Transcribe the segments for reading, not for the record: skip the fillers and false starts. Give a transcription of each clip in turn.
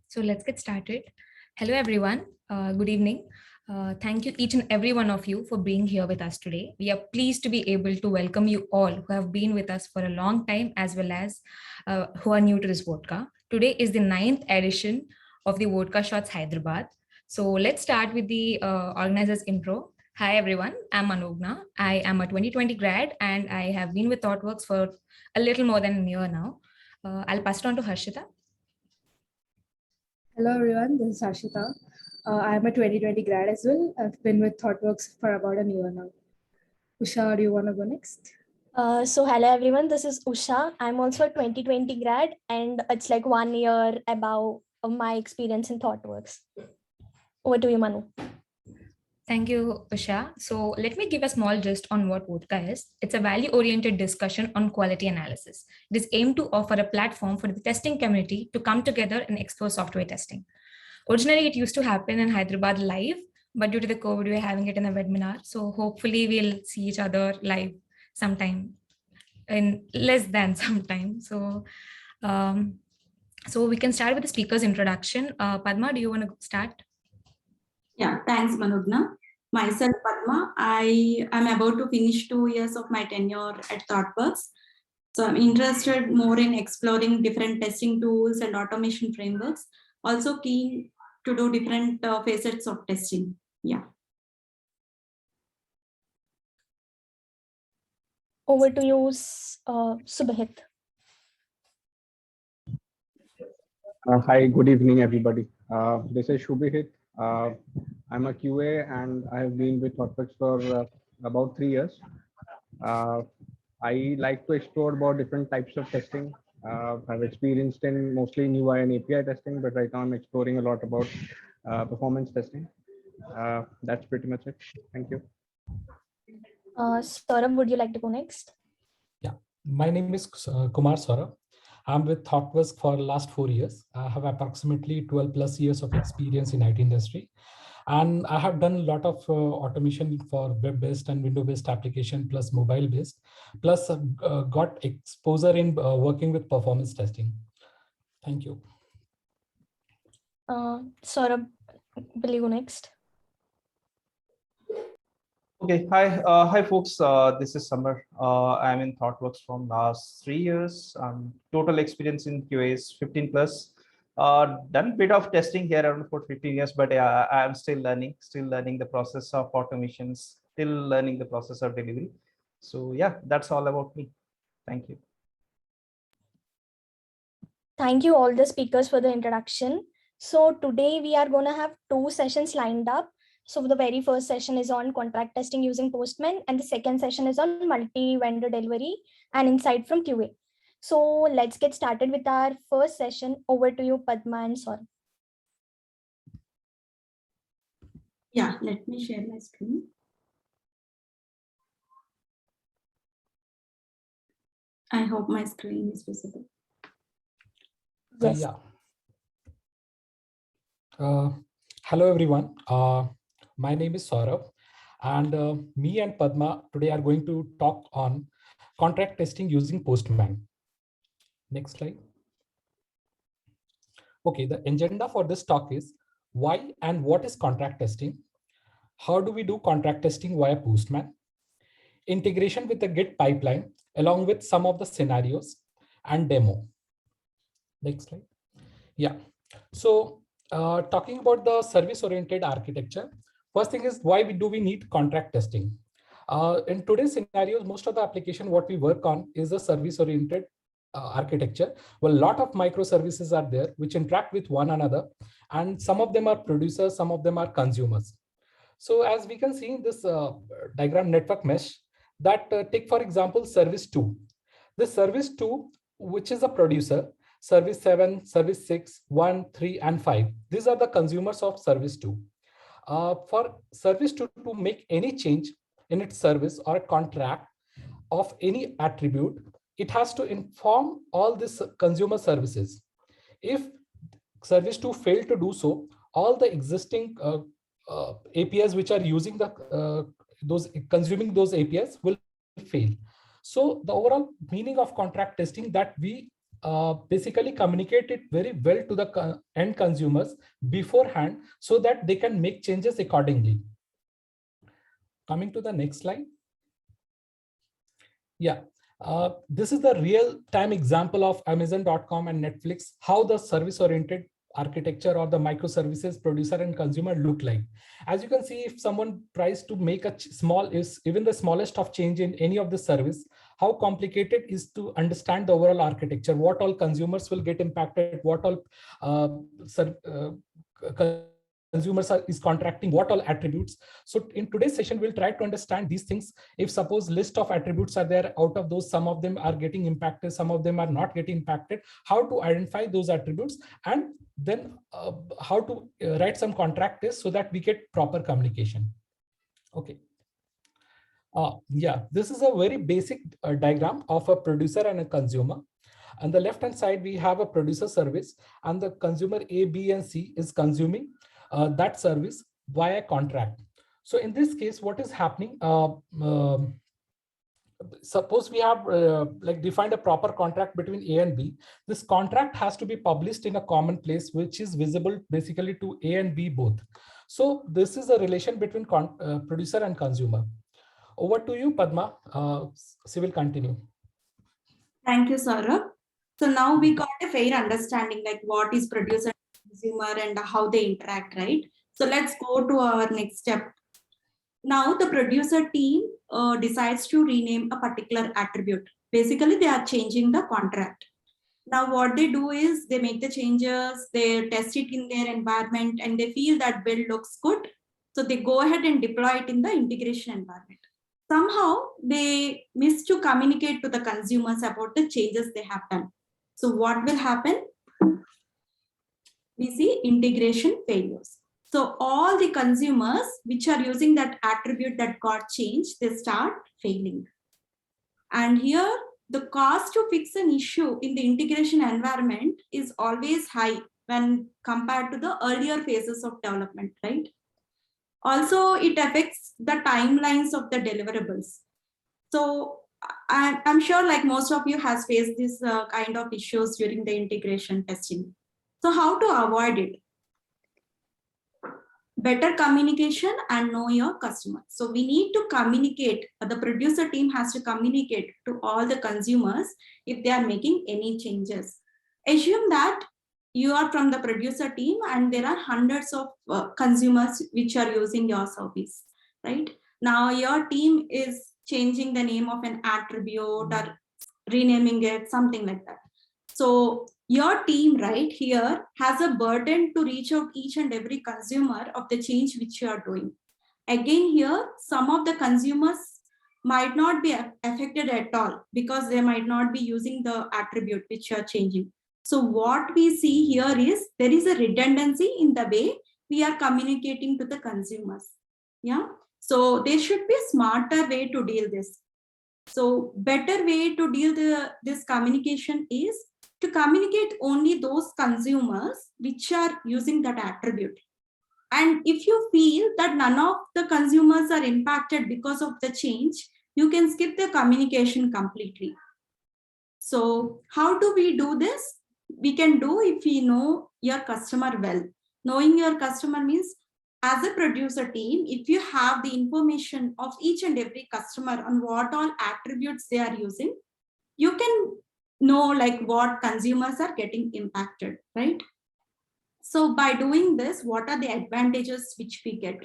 So let's get started. Hello, everyone. Good evening. Thank you, each and every one of you, for being here with us today. We are pleased to be able to welcome you all who have been with us for a long time, as well as who are new to this vodka. Today is the ninth edition of the Vodka Shots Hyderabad. So let's start with the organizers' intro. Hi, everyone. I'm Anugna. I am a 2020 grad, and I have been with ThoughtWorks for a little more than a year now. I'll pass it on to Harshita. Hello everyone, this is Ashita. I'm a 2020 grad as well. I've been with ThoughtWorks for about a year now. Usha, do you want to go next? Hello everyone, this is Usha. I'm also a 2020 grad and it's like 1 year about my experience in ThoughtWorks. Over to you, Manu. Thank you, Usha. So let me give a small gist on what Vodka is. It's a value-oriented discussion on quality analysis. It is aimed to offer a platform for the testing community to come together and explore software testing. Originally, it used to happen in Hyderabad live, but due to the COVID, we're having it in a webinar. So hopefully we'll see each other live sometime in less than some time. So we can start with the speaker's introduction. Padma, do you want to start? Yeah, thanks, Manogna. Myself, Padma. I am about to finish 2 years of my tenure at ThoughtWorks. So I'm interested more in exploring different testing tools and automation frameworks. Also keen to do different facets of testing. Yeah. Over to you, Subhit. Hi, good evening, everybody. This is Shubhit. I'm a QA and I have been with ThoughtWorks for about 3 years. I like to explore about different types of testing. I've experienced in mostly in UI and API testing, but right now I'm exploring a lot about performance testing. That's pretty much it. Thank you. Saurabh, would you like to go next? Yeah, my name is Kumar Saurabh. I'm with ThoughtWorks for the last 4 years. I have approximately 12 plus years of experience in IT industry. And I have done a lot of automation for web-based and window-based application plus mobile-based, plus got exposure in working with performance testing. Thank you. Saurabh, will you go next? Okay, hi folks. This is Samar. I'm in ThoughtWorks from last 3 years. Total experience in QA is 15 plus. Done a bit of testing here around for 15 years, but I'm still learning the process of automations, still learning the process of delivery. So yeah, that's all about me. Thank you. Thank you all the speakers for the introduction. So today we are going to have 2 sessions lined up. So the very first session is on contract testing using Postman, and the second session is on multi-vendor delivery and insight from QA. So let's get started with our first session. Over to you, Padma and Saurabh. Yeah, let me share my screen. I hope my screen is visible. Yes. Hello, everyone. My name is Saurabh, and me and Padma today are going to talk on contract testing using Postman. Next slide. Okay, the agenda for this talk is why and what is contract testing? How do we do contract testing via Postman? Integration with the Git pipeline, along with some of the scenarios and demo. Next slide. Yeah. So talking about the service-oriented architecture, first thing is why do we need contract testing? In today's scenarios, most of the application what we work on is a service-oriented architecture. Well, a lot of microservices are there which interact with one another, and some of them are producers, some of them are consumers. So as we can see in this diagram network mesh, that take for example service 2. This service 2, which is a producer, service 7, service 6, 1, 3, and 5. These are the consumers of service 2. For service 2 to make any change in its service or a contract of any attribute, it has to inform all these consumer services. If service 2 failed to do so, all the existing APIs which are using those consuming those APIs will fail. So the overall meaning of contract testing that we basically communicate it very well to the end consumers beforehand so that they can make changes accordingly. Coming to the next slide. Yeah, this is the real-time example of Amazon.com and Netflix, how the service-oriented architecture or the microservices producer and consumer look like. As you can see, if someone tries to make a even the smallest of change in any of the service, how complicated is to understand the overall architecture, what all consumers will get impacted, what all consumers is contracting, what all attributes. So in today's session, we'll try to understand these things. If suppose list of attributes are there, out of those, some of them are getting impacted, some of them are not getting impacted, how to identify those attributes, and then how to write some contract tests so that we get proper communication. Okay. Yeah, this is a very basic diagram of a producer and a consumer. On the left-hand side, we have a producer service, and the consumer A, B, and C is consuming that service via contract. So in this case, what is happening? Suppose we have like defined a proper contract between A and B. This contract has to be published in a common place, which is visible basically to A and B both. So this is a relation between producer and consumer. Over to you, Padma. She will continue. Thank you, Saurabh. So now we got a fair understanding like what is producer, consumer, and how they interact, right? So let's go to our next step. Now the producer team decides to rename a particular attribute. Basically, they are changing the contract. Now what they do is they make the changes, they test it in their environment, and they feel that build looks good. So they go ahead and deploy it in the integration environment. Somehow they miss to communicate to the consumers about the changes they have done. So what will happen? We see integration failures. So all the consumers which are using that attribute that got changed, they start failing. And here the cost to fix an issue in the integration environment is always high when compared to the earlier phases of development, right? Also, it affects the timelines of the deliverables. So I'm sure like most of you has faced this kind of issues during the integration testing. So how to avoid it? Better communication and know your customer. So we need to communicate, the producer team has to communicate to all the consumers if they are making any changes. Assume that you are from the producer team and there are hundreds of consumers which are using your service, right? Now your team is changing the name of an attribute or renaming it, something like that. So your team right here has a burden to reach out each and every consumer of the change which you are doing. Again here, some of the consumers might not be affected at all because they might not be using the attribute which you are changing. So what we see here is there is a redundancy in the way we are communicating to the consumers. Yeah. So there should be a smarter way to deal this. So better way to deal this communication is to communicate only those consumers which are using that attribute. And if you feel that none of the consumers are impacted because of the change, you can skip the communication completely. So how do we do this? We can do if we know your customer well. Knowing your customer means as a producer team, if you have the information of each and every customer on what all attributes they are using, you can know like what consumers are getting impacted, right? So by doing this, what are the advantages which we get?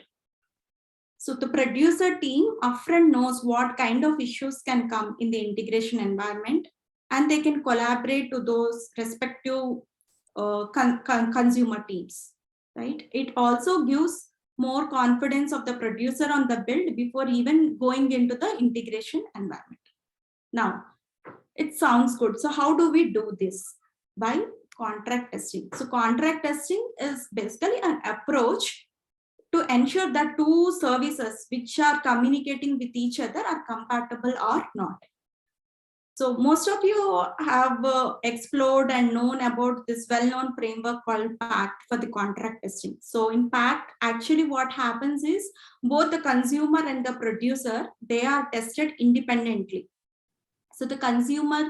So the producer team upfront knows what kind of issues can come in the integration environment, and they can collaborate to those respective consumer teams, right? It also gives more confidence of the producer on the build before even going into the integration environment. Now, it sounds good. So how do we do this? By contract testing. So contract testing is basically an approach to ensure that two services which are communicating with each other are compatible or not. So most of you have explored and known about this well-known framework called PACT for the contract testing. So in PACT, actually what happens is both the consumer and the producer, they are tested independently. So the consumer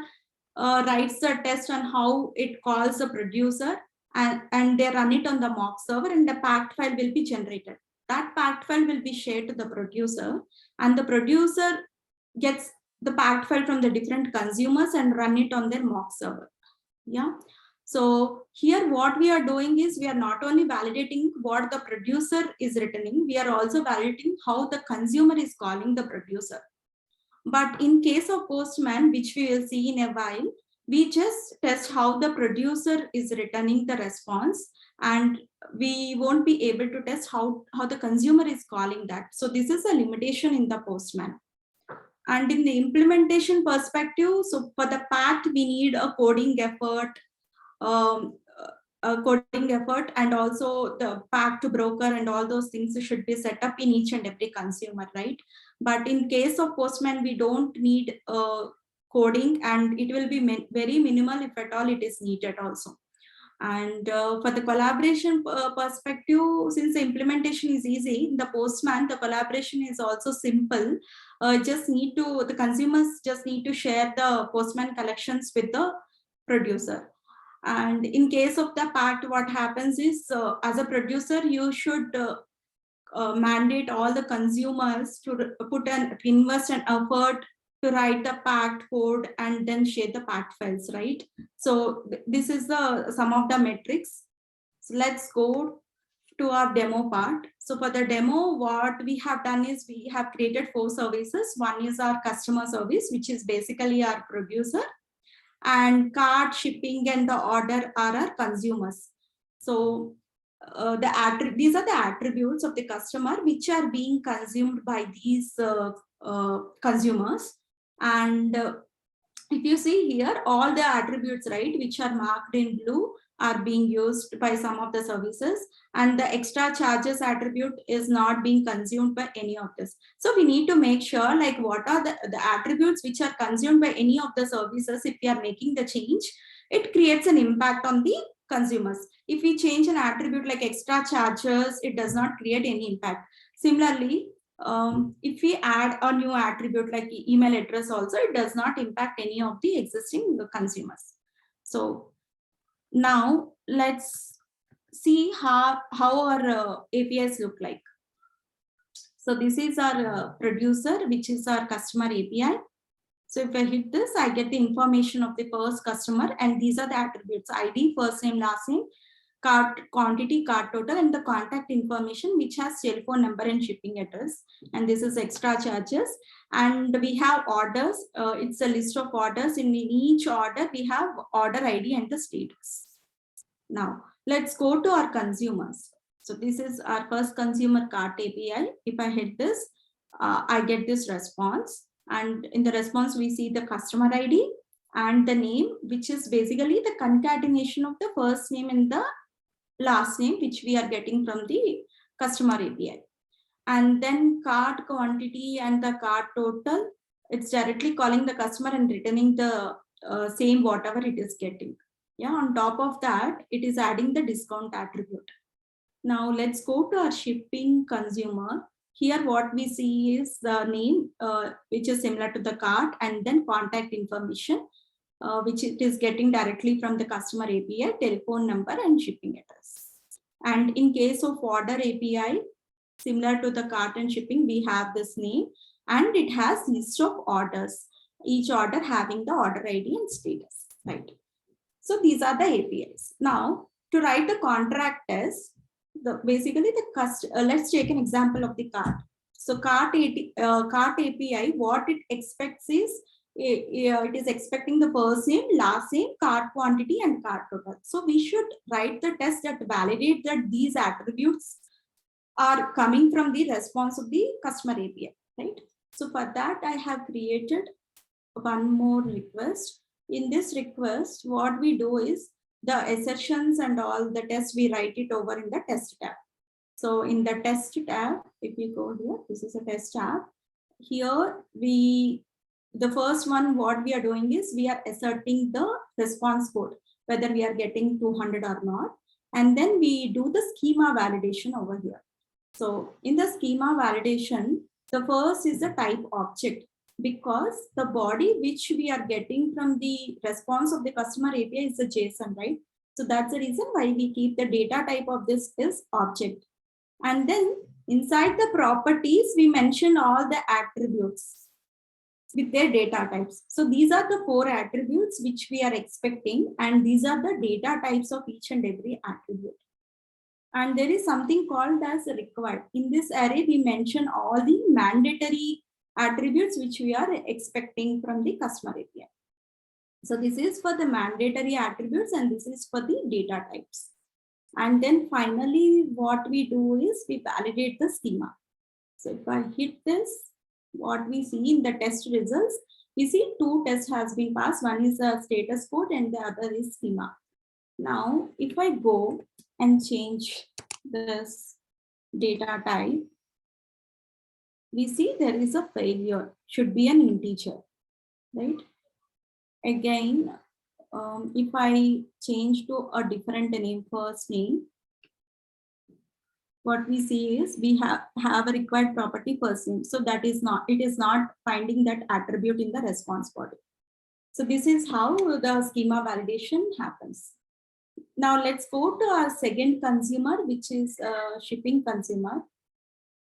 writes the test on how it calls the producer, and they run it on the mock server, and the packed file will be generated. That packed file will be shared to the producer, and the producer gets the packed file from the different consumers and run it on their mock server. Yeah. So here what we are doing is we are not only validating what the producer is returning, we are also validating how the consumer is calling the producer. But in case of Postman, which we will see in a while, we just test how the producer is returning the response, and we won't be able to test how the consumer is calling that. So this is a limitation in the Postman. And in the implementation perspective, so for the packed, we need a coding effort, and also the packed broker and all those things should be set up in each and every consumer, right? But in case of Postman, we don't need coding, and it will be very minimal if at all it is needed also. And for the collaboration perspective, since the implementation is easy, in the Postman, the collaboration is also simple. The consumers just need to share the Postman collections with the producer. And in case of the pact, what happens is, as a producer, you should mandate all the consumers to invest an effort to write the pact code and then share the pact files, right? So this is some of the metrics. So let's go to our demo part. So for the demo, what we have done is we have created 4 services. One is our customer service, which is basically our producer, and cart, shipping, and the order are our consumers. So these are the attributes of the customer which are being consumed by these consumers. And if you see here, all the attributes, right, which are marked in blue are being used by some of the services, and the extra charges attribute is not being consumed by any of this. So we need to make sure, like, what are the attributes which are consumed by any of the services. If we are making the change, it creates an impact on the consumers. If we change an attribute like extra charges, it does not create any impact. Similarly, if we add a new attribute like email address also, it does not impact any of the existing consumers. So now let's see how our APIs look like. So this is our producer, which is our customer API. So if I hit this, I get the information of the first customer, and these are the attributes: ID, first name, last name, cart quantity, cart total, and the contact information, which has telephone number and shipping address. And this is extra charges. And we have orders. It's a list of orders. In each order, we have order ID and the status. Now let's go to our consumers. So this is our first consumer cart API. If I hit this, I get this response. And in the response, we see the customer ID and the name, which is basically the concatenation of the first name and the last name, which we are getting from the customer API. And then cart quantity and the cart total, it's directly calling the customer and returning the same whatever it is getting. Yeah, on top of that, it is adding the discount attribute. Now let's go to our shipping consumer. Here what we see is the name, which is similar to the cart, and then contact information, which it is getting directly from the customer API, telephone number and shipping address. And in case of order API, similar to the cart and shipping, we have this name, and it has list of orders, each order having the order ID and status, right? So these are the APIs. Now to write the contract test, let's take an example of the cart. So cart API, what it expects is, it is expecting the first name, last name, cart quantity, and cart total. So we should write the test that validate that these attributes are coming from the response of the customer API, right? So for that, I have created one more request. In this request, what we do is, the assertions and all the tests, we write it over in the test tab. So in the test tab, if you go here, this is a test tab. Here the first one, what we are doing is, we are asserting the response code, whether we are getting 200 or not. And then we do the schema validation over here. So in the schema validation, the first is the type object. because the body which we are getting from the response of the customer API is a JSON, right? So that's the reason why we keep the data type of this is object. And then inside the properties, we mention all the attributes with their data types. So these are the 4 attributes which we are expecting, and these are the data types of each and every attribute. And there is something called as required. In this array, we mention all the mandatory attributes which we are expecting from the customer API. So this is for the mandatory attributes and this is for the data types. And then finally, what we do is we validate the schema. So if I hit this, what we see in the test results, we see 2 tests has been passed. One is a status code and the other is schema. Now, if I go and change this data type, we see there is a failure, should be an integer, right? Again, if I change to a different name, first name, what we see is we have a required property first name. So that is not, it is not finding that attribute in the response body. So this is how the schema validation happens. Now let's go to our second consumer, which is shipping consumer.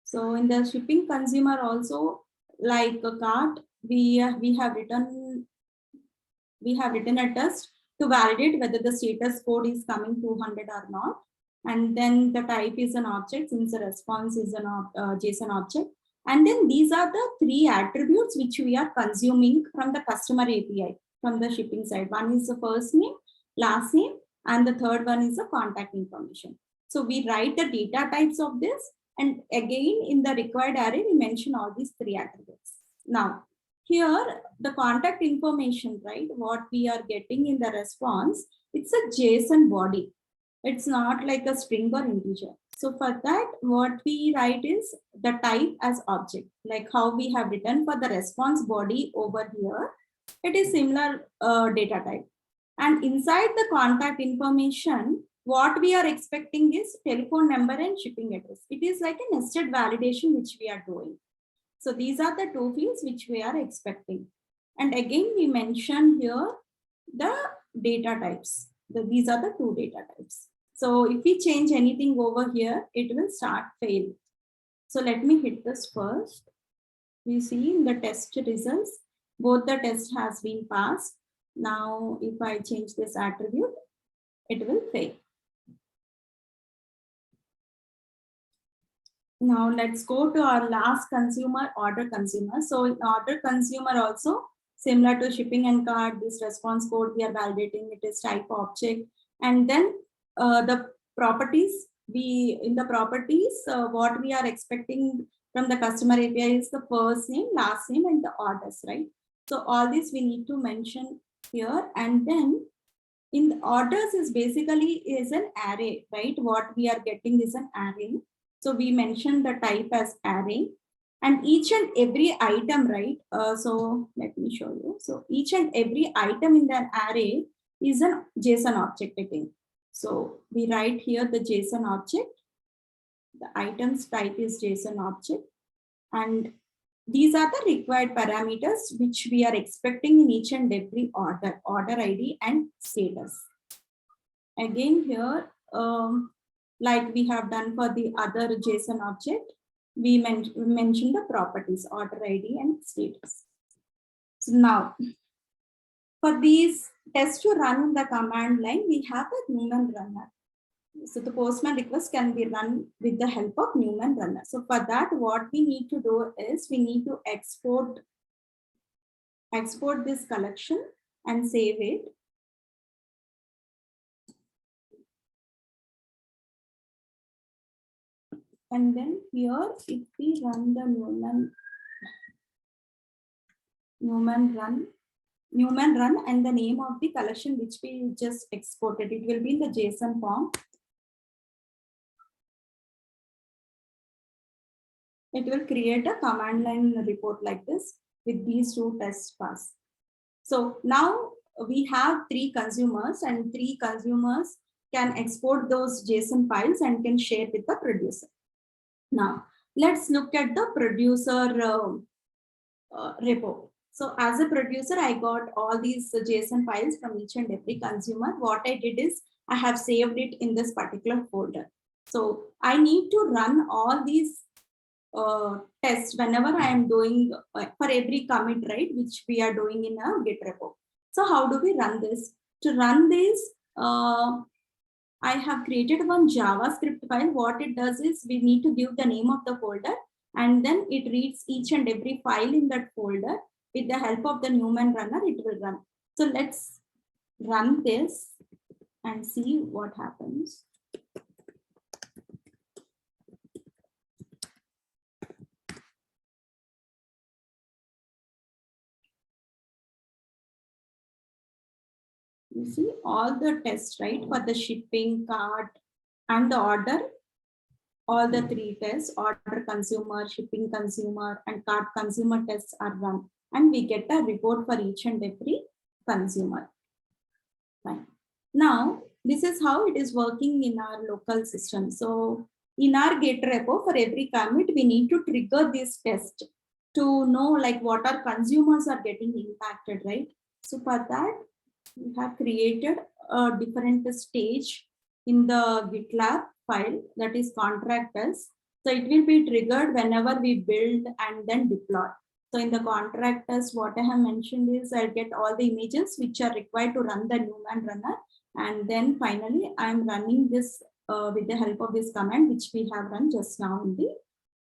So in the shipping consumer also, like a cart, we have written a test to validate whether the status code is coming 200 or not. And then the type is an object since the response is an JSON object. And then these are the 3 attributes which we are consuming from the customer API from the shipping side. One is the first name, last name, and the third one is the contact information. So we write the data types of this, and again in the required array we mention all these 3 attributes. Now here the contact information, right, what we are getting in the response, it's a JSON body. It's not like a string or integer. So for that, what we write is the type as object, like how we have written for the response body over here. It is similar data type. And inside the contact information, what we are expecting is telephone number and shipping address. It is like a nested validation which we are doing. So these are the 2 fields which we are expecting. And again, we mention here the data types. These are the 2 data types. So if we change anything over here, it will start fail. So let me hit this first. We see in the test results, both the test has been passed. Now, if I change this attribute, it will fail. Now let's go to our last consumer, order consumer. So in order consumer also, similar to shipping and cart, this response code we are validating, it is type object. And then the properties, what we are expecting from the customer API is the first name, last name, and the orders, right? So all this we need to mention here. And then in the orders is basically is an array, right? What we are getting is an array. So we mentioned the type as array, and each and every item, right? So let me show you. So each and every item in the array is a JSON object again. So we write here the JSON object. The items type is JSON object, and these are the required parameters which we are expecting in each and every order ID and status. Again here, like we have done for the other JSON object, we mentioned the properties, order ID and status. So now, for these tests to run in the command line, we have a Newman runner. So the Postman request can be run with the help of Newman runner. So for that, what we need to do is we need to export this collection and save it. And then here, if we run the Newman run and the name of the collection which we just exported, it will be in the JSON form. It will create a command line report like this with these 2 tests passed. So now we have 3 consumers, and 3 consumers can export those JSON files and can share with the producer. Now let's look at the producer repo. So as a producer, I got all these JSON files from each and every consumer. What I did is I have saved it in this particular folder. So I need to run all these tests whenever I am doing for every commit, right, which we are doing in a Git repo. So how do we run this? To run this, I have created one JavaScript file. What it does is we need to give the name of the folder, and then it reads each and every file in that folder. With the help of the Newman runner, it will run. So let's run this and see what happens. You see all the tests, right? For the shipping, cart, and the order, all the three tests, order consumer, shipping consumer, and cart consumer tests are run. And we get a report for each and every consumer. Fine. Now, this is how it is working in our local system. So in our Git repo, for every commit, we need to trigger this test to know like what our consumers are getting impacted, right? So for that, we have created a different stage in the GitLab file, that is contract test. So it will be triggered whenever we build and then deploy. So in the contract test, what I have mentioned is I'll get all the images which are required to run the Newman runner. And then finally, I'm running this with the help of this command, which we have run just now in the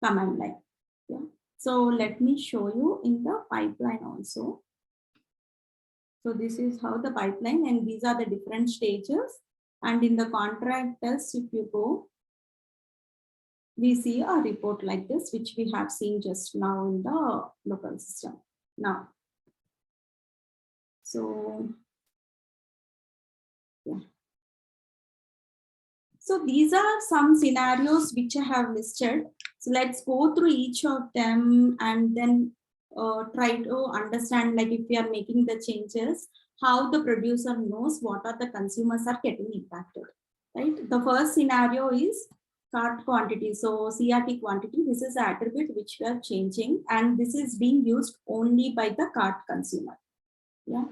command line. Yeah. So let me show you in the pipeline also. So this is how the pipeline, and these are the different stages. And in the contract test, if you go, we see a report like this, which we have seen just now in the local system. Now, so yeah. So these are some scenarios which I have listed. So let's go through each of them and then try to understand, like if we are making the changes, how the producer knows what are the consumers are getting impacted, right? The first scenario is cart quantity. So CRT quantity, this is the attribute which we are changing, and this is being used only by the cart consumer. Yeah.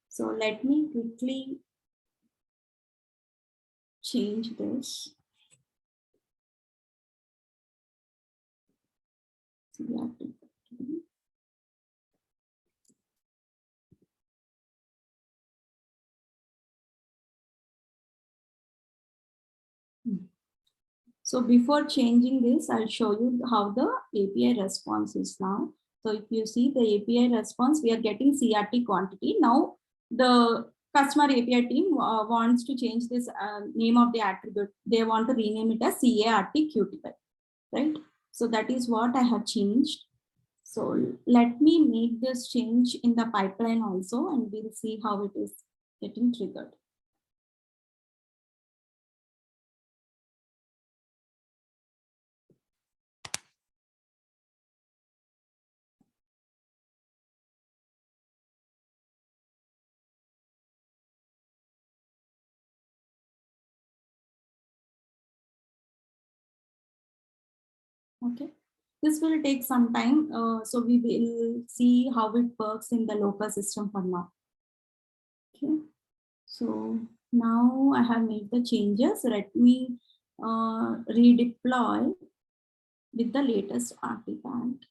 So let me quickly change this. CRT. So before changing this, I'll show you how the API response is now. So if you see the API response, we are getting CRT quantity. Now the customer API team wants to change this name of the attribute. They want to rename it as CART QTY, right? So that is what I have changed. So let me make this change in the pipeline also, and we'll see how it is getting triggered. Okay, this will take some time. So we will see how it works in the local system for now. Okay, so now I have made the changes. Let me redeploy with the latest artifact.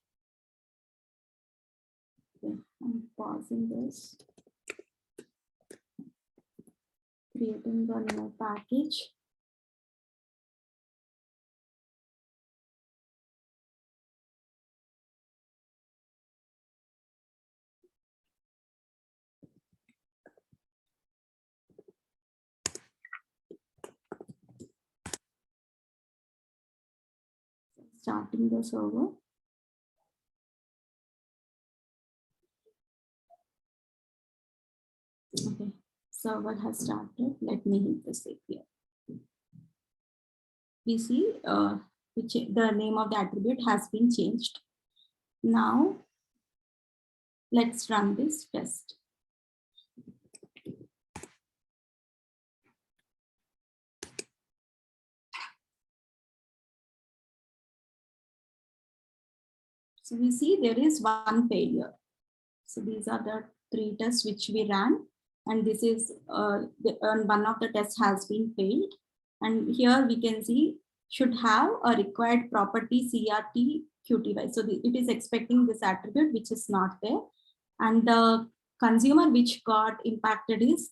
Okay, I'm pausing this, creating the new package. Starting the server. Okay, server has started. Let me hit the save here. We see the name of the attribute has been changed. Now let's run this test. So we see there is one failure. So these are the 3 tests which we ran. And this is one of the tests has been failed. And here we can see should have a required property CRT QTY. So it is expecting this attribute which is not there. And the consumer which got impacted is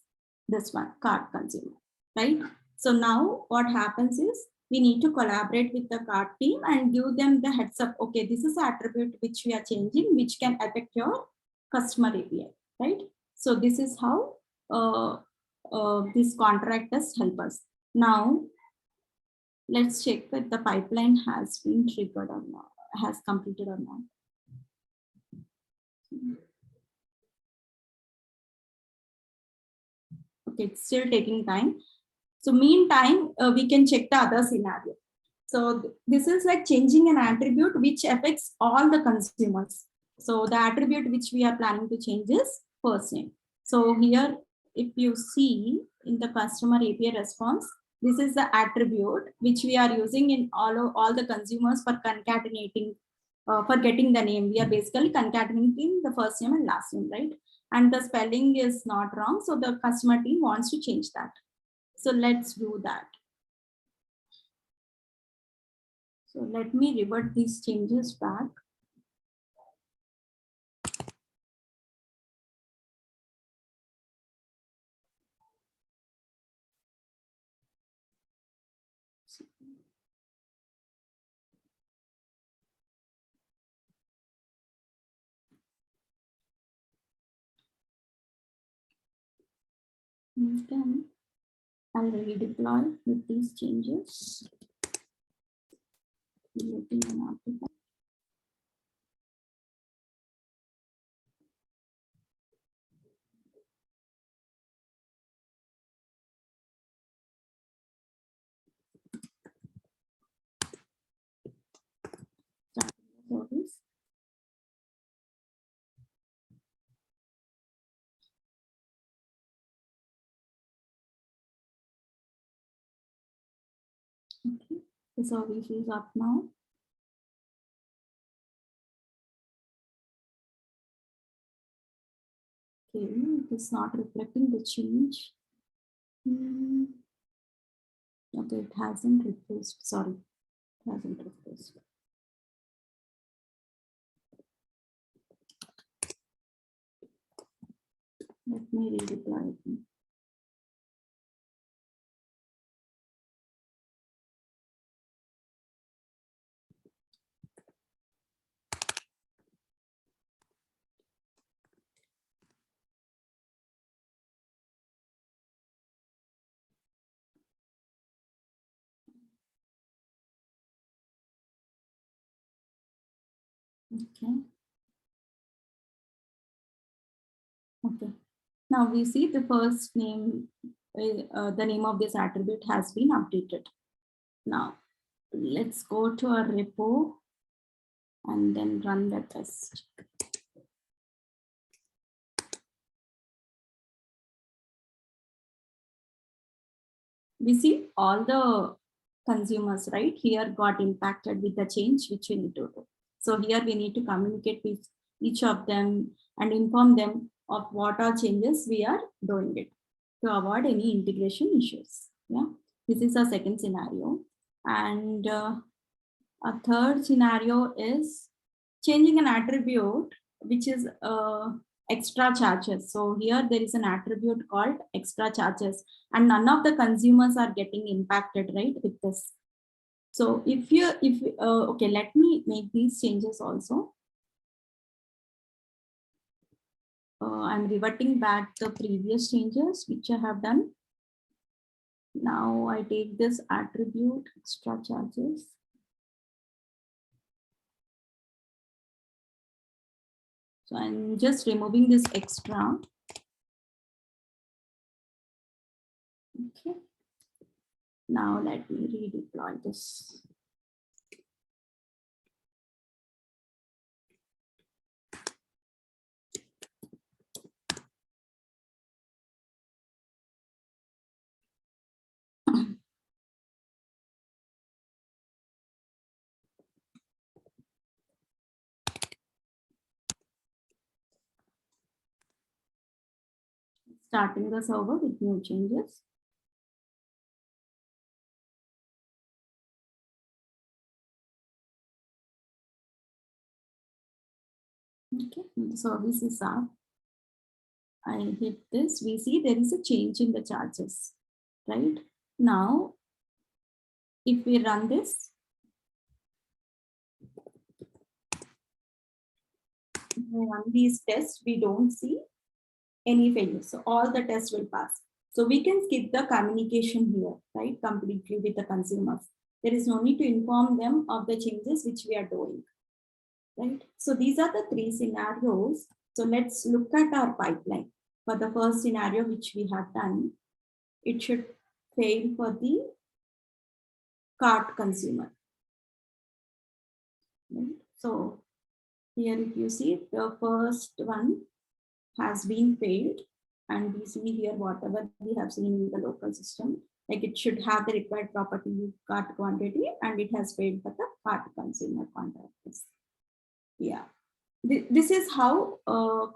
this one, card consumer, right? So now what happens is we need to collaborate with the card team and give them the heads up. Okay, this is an attribute which we are changing, which can affect your customer API, right? So this is how this contract does help us. Now, let's check if the pipeline has been triggered or not, has completed or not. Okay, it's still taking time. So meantime, we can check the other scenario. So this is like changing an attribute which affects all the consumers. So the attribute which we are planning to change is first name. So here, if you see in the customer API response, this is the attribute which we are using in all the consumers for concatenating, for getting the name. We are basically concatenating the first name and last name, right? And the spelling is not wrong. So the customer team wants to change that. So let's do that. So let me revert these changes back. Then I'll redeploy with these changes. Creating an artifact. Service. Okay, the service is up now. Okay, it is not reflecting the change. Okay, it hasn't replaced. Sorry, it hasn't replaced. Let me redeploy it. Okay. Okay. Now we see the first name, the name of this attribute has been updated. Now let's go to our repo and then run the test. We see all the consumers right here got impacted with the change which we need to do. So here we need to communicate with each of them and inform them of what are changes we are doing it to avoid any integration issues. Yeah, this is our second scenario. And a third scenario is changing an attribute which is extra charges. So here there is an attribute called extra charges and none of the consumers are getting impacted, right, with this. So okay, let me make these changes also. I'm reverting back the previous changes which I have done. Now I take this attribute extra charges. So I'm just removing this extra. Okay. Now let me redeploy this. starting the server with new changes. Okay, the service is up. I hit this, we see there is a change in the charges, right? Now, if we run this, if we run these tests, we don't see any failures. So all the tests will pass. So we can skip the communication here, right? Completely with the consumers. There is no need to inform them of the changes which we are doing, right? So these are the three scenarios. So let's look at our pipeline. For the first scenario, which we have done, it should fail for the cart consumer. Right? So here, if you see, the first one has been failed, and we see here whatever we have seen in the local system, like it should have the required property cart quantity, and it has failed for the cart consumer contractors. Yeah, this is how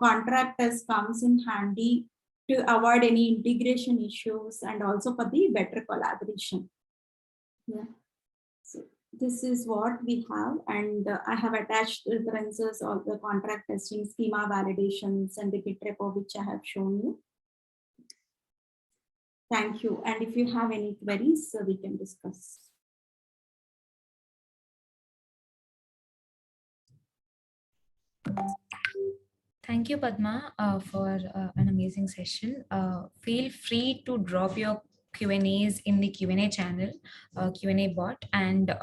contractors comes in handy to avoid any integration issues and also for the better collaboration. Yeah, so this is what we have, and I have attached references of the contract testing schema validations and the Git repo which I have shown you. Thank you. And if you have any queries, we can discuss. Thank you, Padma, for an amazing session. Feel free to drop your Q&As in the Q&A channel, Q&A bot, and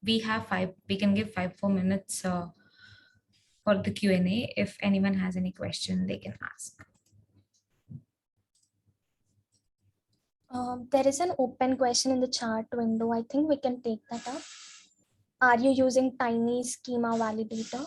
we can give 5-4 minutes for the Q&A. If anyone has any question, they can ask. There is an open question in the chat window. I think we can take that up. Are you using Tiny Schema Validator?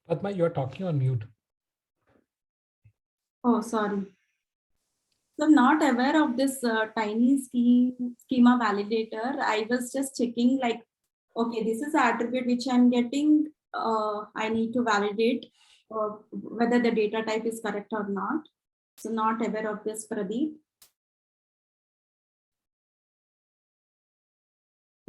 Padma, you're talking on mute. Oh, sorry. So I'm not aware of this tiny schema validator. I was just checking like, okay, this is an attribute which I'm getting. I need to validate whether the data type is correct or not. So not aware of this, Pradeep.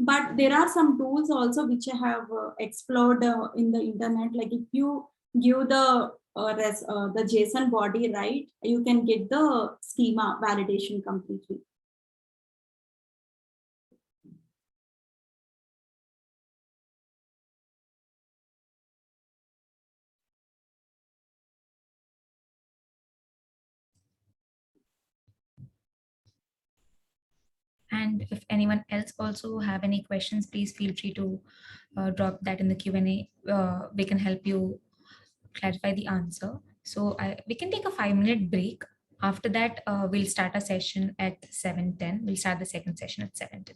But there are some tools also which I have explored in the internet. Like if you give the JSON body, right, you can get the schema validation completely. And if anyone else also have any questions, please feel free to drop that in the Q&A. We can help you clarify the answer. So we can take a 5-minute break. After that, we'll start a session at 7:10. We'll start the second session at 7:10.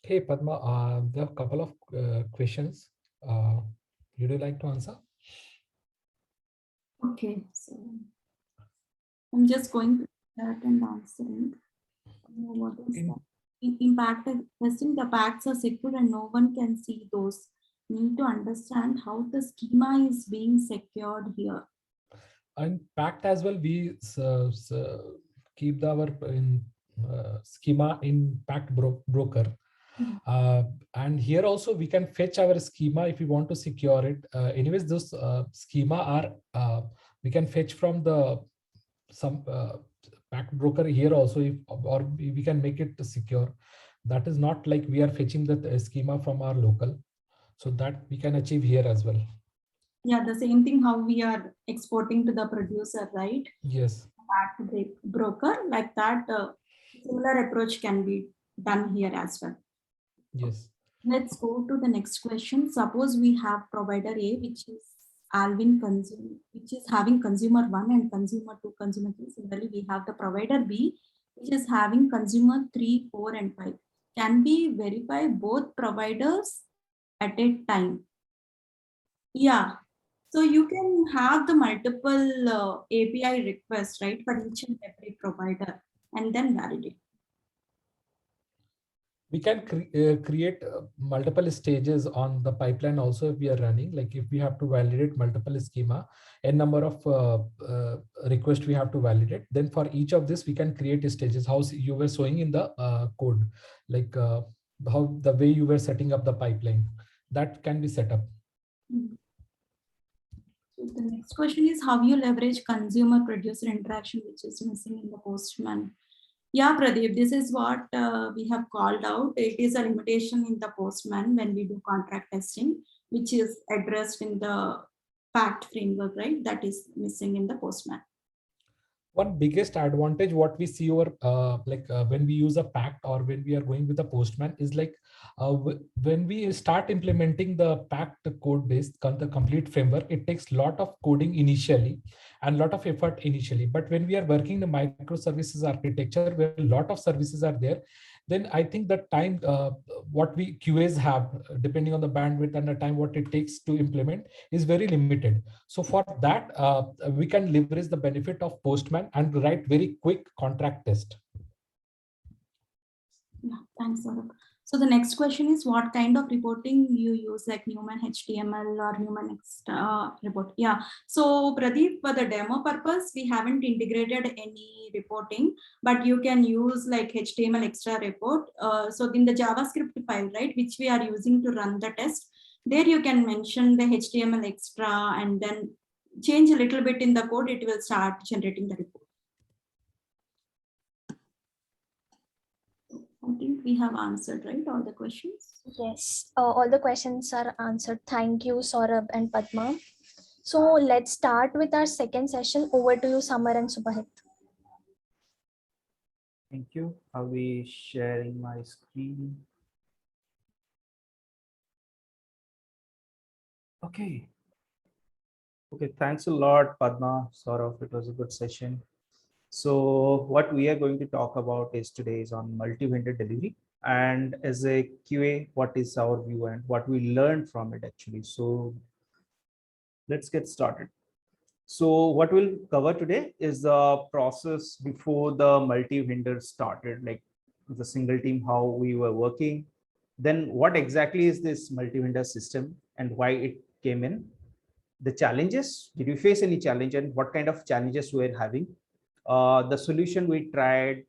Hey, Padma, there are a couple of questions. Would you like to answer? Okay, so I'm just going to that and answering. What is In- that? In impact testing, the packs are secure and no one can see those. Need to understand how the schema is being secured here. In Pact as well, we keep our schema in Pact broker. Mhm. And here also we can fetch our schema if we want to secure it. Anyways, those schema are we can fetch from the some Pact broker here also, if or we can make it secure. That is not like we are fetching the schema from our local, so that we can achieve here as well. Yeah, the same thing how we are exporting to the producer, right? Yes. Pact broker, like that, similar approach can be done here as well. Yes. Let's go to the next question. Suppose we have provider A, which is Alvin consumer, which is having consumer 1 and consumer 2, consumer 3. Similarly, we have the provider B, which is having consumer 3, 4, and 5. Can we verify both providers at a time? Yeah. So you can have the multiple API requests, right, for each and every provider, and then validate. We can create multiple stages on the pipeline also if we are running. Like if we have to validate multiple schema, a number of requests we have to validate. Then for each of this, we can create stages. How you were showing in the code, like how the way you were setting up the pipeline, that can be set up. Mhm. So the next question is how you leverage consumer producer interaction, which is missing in the Postman. Yeah, Pradeep, this is what we have called out. It is a limitation in the Postman when we do contract testing, which is addressed in the Pact framework, right? That is missing in the Postman. One biggest advantage what we see over when we use a Pact or when we are going with a Postman is like when we start implementing the Pact code base, the complete framework, it takes a lot of coding initially and lot of effort initially. But when we are working the microservices architecture where a lot of services are there, then I think the time what we QAs have, depending on the bandwidth and the time what it takes to implement, is very limited. So for that, we can leverage the benefit of Postman and write very quick contract test. Yeah, thanks, Saurabh. So the next question is what kind of reporting you use, like Newman HTML or Newman report? Yeah. So Pradeep, for the demo purpose, we haven't integrated any reporting, but you can use like HTML extra report. So in the JavaScript file, right, which we are using to run the test, there you can mention the HTML extra and then change a little bit in the code, it will start generating the report. I think we have answered, right, all the questions? Yes, all the questions are answered. Thank you, Saurabh and Padma. So let's start with our second session. Over to you, Samar and Subahit. Thank you. I'll be sharing my screen. Okay. Okay, thanks a lot, Padma, Saurav. It was a good session. So what we are going to talk about is today is on multi-vendor delivery. And as a QA, what is our view and what we learned from it actually. So let's get started. So what we'll cover today is the process before the multi-vendor started, like the single team, how we were working. Then what exactly is this multi-vendor system and why it came in? The challenges, did you face any challenge and what kind of challenges we are having? The solution we tried,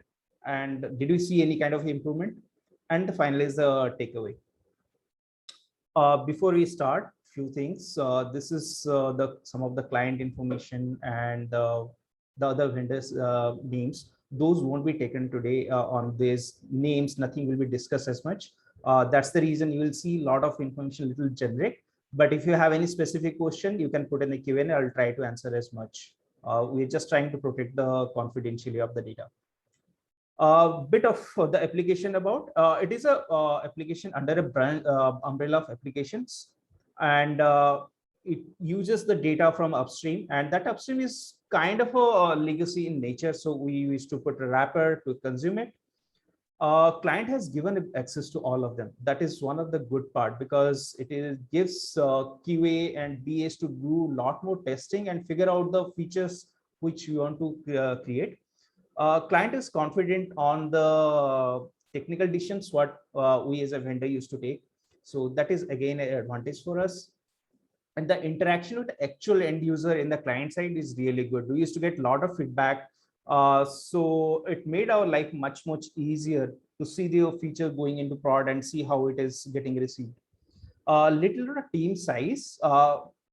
and did you see any kind of improvement? And finally is the takeaway. Before we start, few things. This is some of the client information and the other vendors names. Those won't be taken today on these names. Nothing will be discussed as much. That's the reason you will see a lot of information, little generic. But if you have any specific question, you can put in the Q&A. I'll try to answer as much. We're just trying to protect the confidentiality of the data. A bit of the application about it is a application under a brand umbrella of applications, and it uses the data from upstream, and that upstream is kind of a legacy in nature. So we used to put a wrapper to consume it. Client has given access to all of them. That is one of the good part, because gives QA and BAs to do a lot more testing and figure out the features which you want to create. Client is confident on the technical decisions what we as a vendor used to take. So that is again an advantage for us. And the interaction with the actual end user in the client side is really good. We used to get a lot of feedback. So it made our life much easier to see the feature going into prod and see how it is getting received. Little to the team size,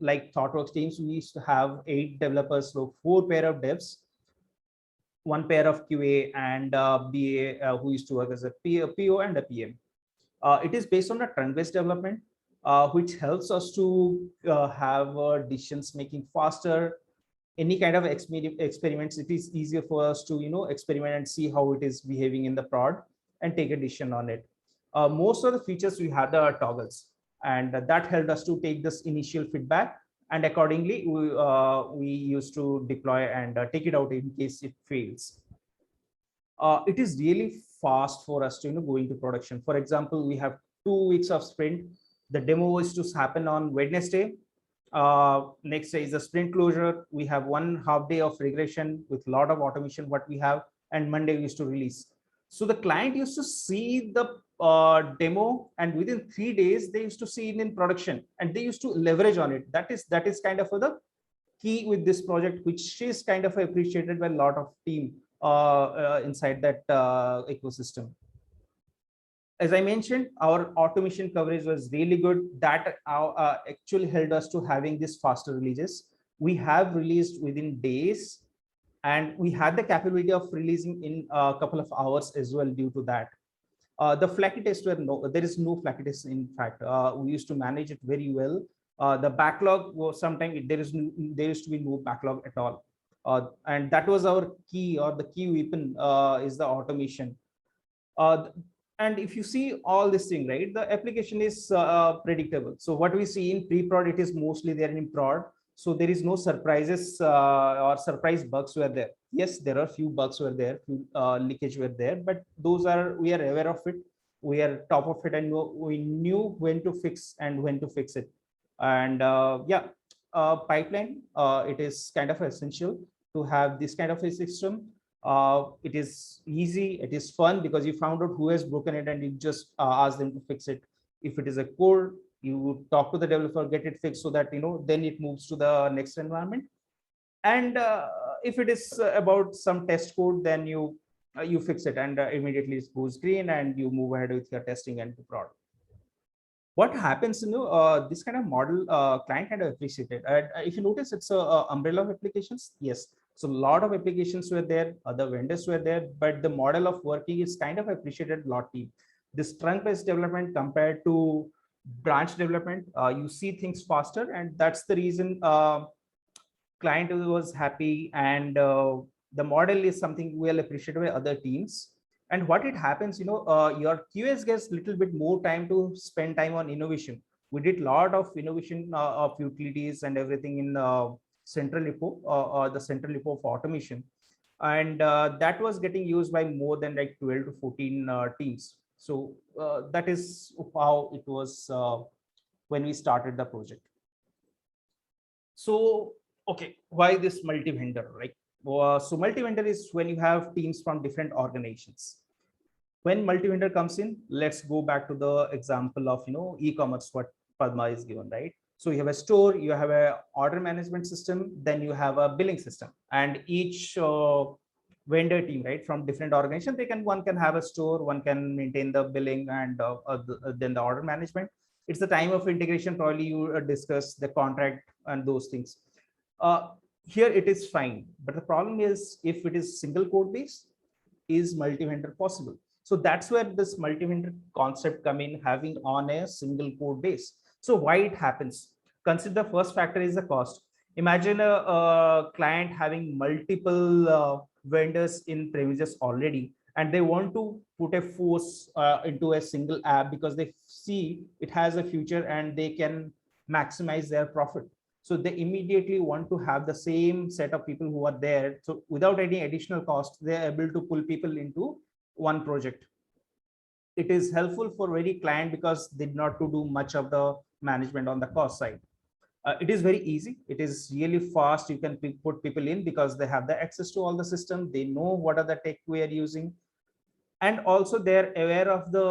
like ThoughtWorks teams, we used to have 8 developers, so 4 pair of devs, 1 pair of QA, and BA who used to work as a PO and a PM. It is based on a trunk-based development, which helps us to have decisions making faster. Any kind of experiments, it is easier for us to experiment and see how it is behaving in the prod and take a decision on it. Most of the features we had are toggles, and that helped us to take this initial feedback, and accordingly we used to deploy and take it out in case it fails. It is really fast for us to go into production. For example, we have 2 weeks of sprint. The demo is to happen on Wednesday. Next day is the sprint closure. We have 1.5 day of regression with a lot of automation what we have, and Monday we used to release. So the client used to see the demo, and within 3 days they used to see it in production, and they used to leverage on it. That is kind of the key with this project, which is kind of appreciated by a lot of team inside that ecosystem. As I mentioned, our automation coverage was really good. That actually helped us to having this faster releases. We have released within days, and we had the capability of releasing in a couple of hours as well due to that. The flaky tests there is no flaky tests. In fact, we used to manage it very well. The backlog was sometimes there used to be no backlog at all. And that was our key, or the key weapon is the automation. And if you see all this thing, right, the application is predictable. So what we see in pre-prod, it is mostly there in prod. So there is no surprises or surprise bugs were there. Yes, there are few bugs were there, few leakage were there, but we are aware of it. We are top of it, and we knew when to fix and when to fix it. And pipeline, it is kind of essential to have this kind of a system. It is easy, it is fun, because you found out who has broken it and you just ask them to fix it. If it is a code, you talk to the developer, get it fixed, so that then it moves to the next environment. And if it is about some test code, then you fix it, and immediately it goes green, and you move ahead with your testing and to prod. What happens, this kind of model, client kind of appreciated. If you notice, it's a umbrella of applications. Yes, so a lot of applications were there, other vendors were there, but the model of working is kind of appreciated a lot. This trunk-based development compared to branch development, you see things faster, and that's the reason client was happy, and the model is something well appreciated by other teams. And what it happens, your QS gets a little bit more time to spend time on innovation. We did a lot of innovation of utilities and everything in central repo, or the central repo of automation. And that was getting used by more than like 12 to 14 teams. So that is how it was when we started the project. So, okay, why this multi-vendor, right? So multi-vendor is when you have teams from different organizations. When multi-vendor comes in, let's go back to the example of e-commerce, what Padma is given, right? So you have a store, you have a order management system, then you have a billing system, and each vendor team, right, from different organizations, one can have a store, one can maintain the billing, and then the order management. It's the time of integration, probably you discuss the contract and those things. Here it is fine, but the problem is, if it is single code base, is multi-vendor possible? So that's where this multi-vendor concept come in, having on a single code base. So why it happens? Consider the first factor is the cost. Imagine a client having multiple vendors in premises already, and they want to put a force into a single app because they see it has a future and they can maximize their profit. So they immediately want to have the same set of people who are there. So without any additional cost, they're able to pull people into one project. it is helpful for very client because they did not to do much of the management on the cost side. It is very easy. It is really fast. You can put people in because they have the access to all the system. They know what are the tech we are using. And also they're aware of the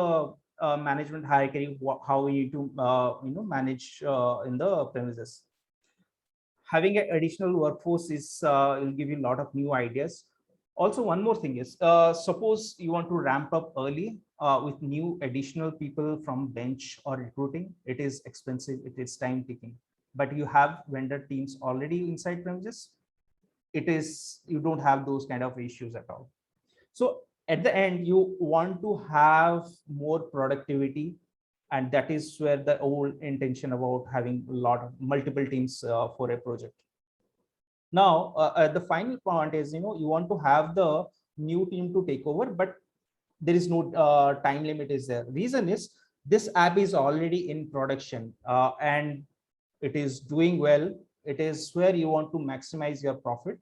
management hierarchy, how we need to manage in the premises. Having an additional workforce is will give you a lot of new ideas. Also, one more thing is, suppose you want to ramp up early with new additional people from bench or recruiting. It is expensive, it is time taking, but you have vendor teams already inside premises. You don't have those kind of issues at all. So at the end, you want to have more productivity, and that is where the whole intention about having a lot of multiple teams for a project. Now, the final point is, you want to have the new team to take over, but there is no time limit is there. Reason is this app is already in production and it is doing well. It is where you want to maximize your profit,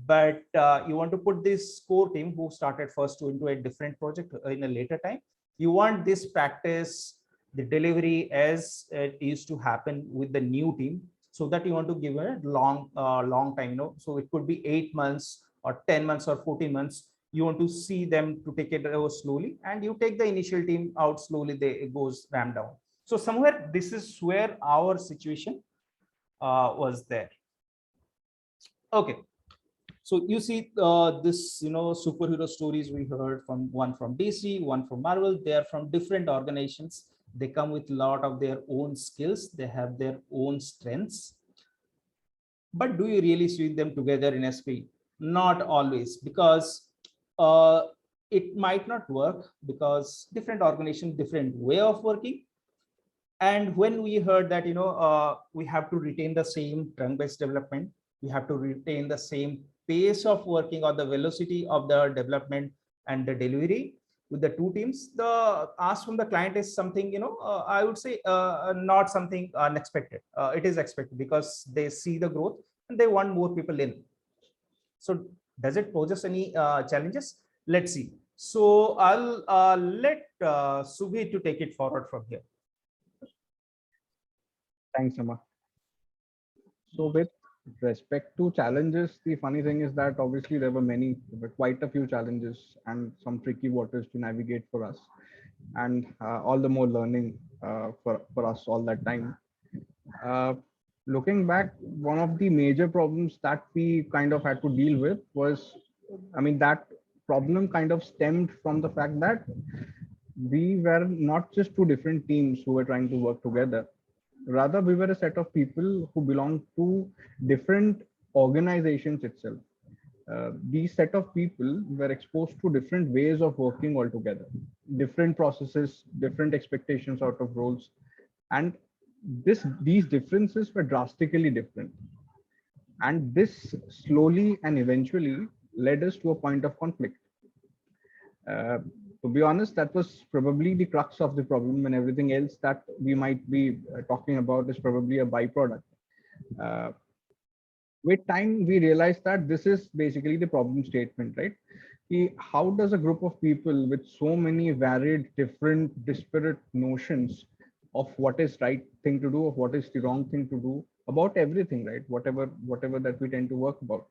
but you want to put this core team who started first into a different project in a later time. You want this practice, the delivery as it used to happen with the new team, so that you want to give a long time, so it could be 8 months or 10 months or 14 months. You want to see them to take it slowly, and you take the initial team out slowly, it goes ramp down. So somewhere this is where our situation was there. Okay, so you see this superhero stories we heard from, one from DC, one from Marvel. They are from different organizations. They come with a lot of their own skills. They have their own strengths. But do you really see them together in SP? Not always, because it might not work, because different organization, different way of working. And when we heard that, we have to retain the same trunk-based development, we have to retain the same pace of working or the velocity of the development and the delivery with the two teams, the ask from the client is something, I would say not something unexpected. It is expected because they see the growth and they want more people in. So does it pose us any challenges? Let's see. So I'll let Subhi to take it forward from here. Thanks, Amma. So with respect to challenges, the funny thing is that obviously there were quite a few challenges and some tricky waters to navigate for us, and all the more learning for us all that time. Looking back, one of the major problems that we kind of had to deal with was, that problem kind of stemmed from the fact that we were not just two different teams who were trying to work together. Rather, we were a set of people who belonged to different organizations itself. These set of people were exposed to different ways of working altogether, different processes, different expectations out of roles. And these differences were drastically different. And this slowly and eventually led us to a point of conflict. To be honest, that was probably the crux of the problem, and everything else that we might be talking about is probably a byproduct. With time, we realized that this is basically the problem statement, right? How does a group of people with so many varied, different, disparate notions of what is right thing to do, of what is the wrong thing to do, about everything, right? Whatever that we tend to work about,